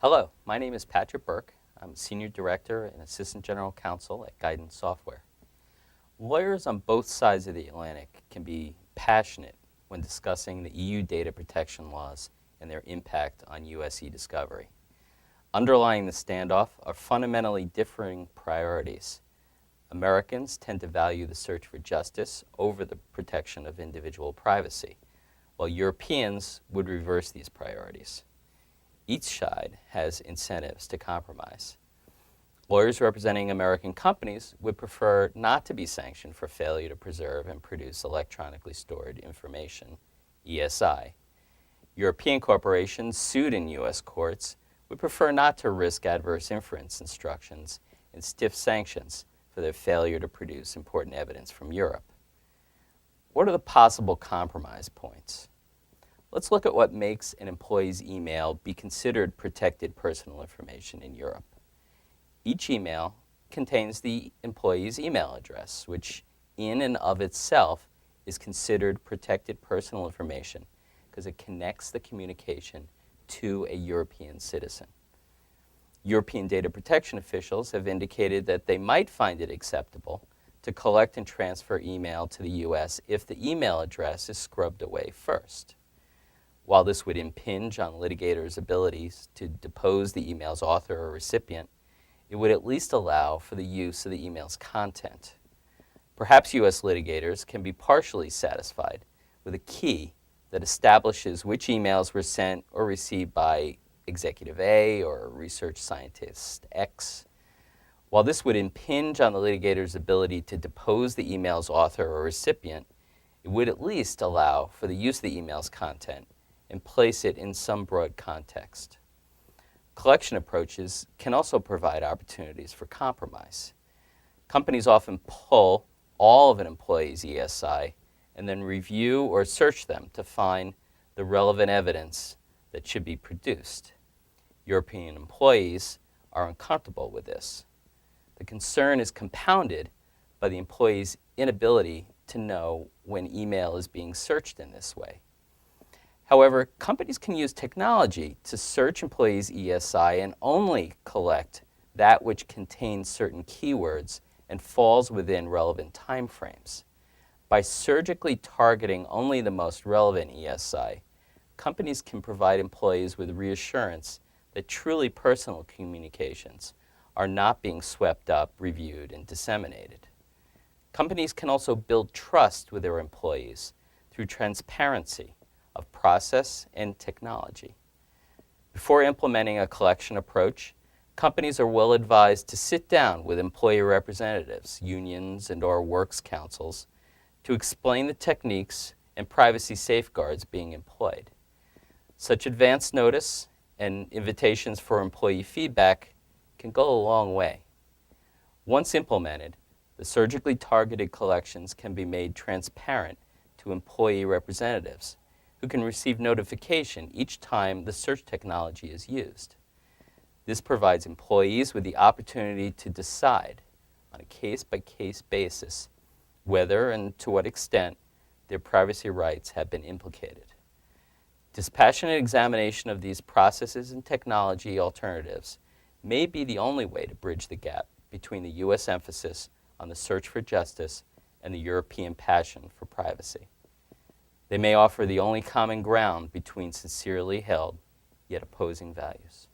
Hello, my name is Patrick Burke. I'm Senior Director and Assistant General Counsel at Guidance Software. Lawyers on both sides of the Atlantic can be passionate when discussing the EU data protection laws and their impact on U.S. e-discovery. Underlying the standoff are fundamentally differing priorities. Americans tend to value the search for justice over the protection of individual privacy, while Europeans would reverse these priorities. Each side has incentives to compromise. Lawyers representing American companies would prefer not to be sanctioned for failure to preserve and produce electronically stored information, ESI. European corporations sued in U.S. courts would prefer not to risk adverse inference instructions and stiff sanctions for their failure to produce important evidence from Europe. What are the possible compromise points? Let's look at what makes an employee's email be considered protected personal information in Europe. Each email contains the employee's email address, which in and of itself is considered protected personal information because it connects the communication to a European citizen. European data protection officials have indicated that they might find it acceptable to collect and transfer email to the U.S. if the email address is scrubbed away first. While this would impinge on litigators' abilities to depose the email's author or recipient, it would at least allow for the use of the email's content. Perhaps U.S. litigators can be partially satisfied with a key that establishes which emails were sent or received by Executive A or Research Scientist X. While this would impinge on the litigator's ability to depose the email's author or recipient, it would at least allow for the use of the email's content and place it in some broad context. Collection approaches can also provide opportunities for compromise. Companies often pull all of an employee's ESI and then review or search them to find the relevant evidence that should be produced. European employees are uncomfortable with this. The concern is compounded by the employee's inability to know when email is being searched in this way. However, companies can use technology to search employees' ESI and only collect that which contains certain keywords and falls within relevant timeframes. By surgically targeting only the most relevant ESI, companies can provide employees with reassurance that truly personal communications are not being swept up, reviewed, and disseminated. Companies can also build trust with their employees through transparency of process and technology. Before implementing a collection approach, companies are well advised to sit down with employee representatives, unions, and/or works councils to explain the techniques and privacy safeguards being employed. Such advance notice and invitations for employee feedback can go a long way. Once implemented, the surgically targeted collections can be made transparent to employee representatives, who can receive notification each time the search technology is used. This provides employees with the opportunity to decide on a case-by-case basis whether and to what extent their privacy rights have been implicated. Dispassionate examination of these processes and technology alternatives may be the only way to bridge the gap between the U.S. emphasis on the search for justice and the European passion for privacy. They may offer the only common ground between sincerely held yet opposing values.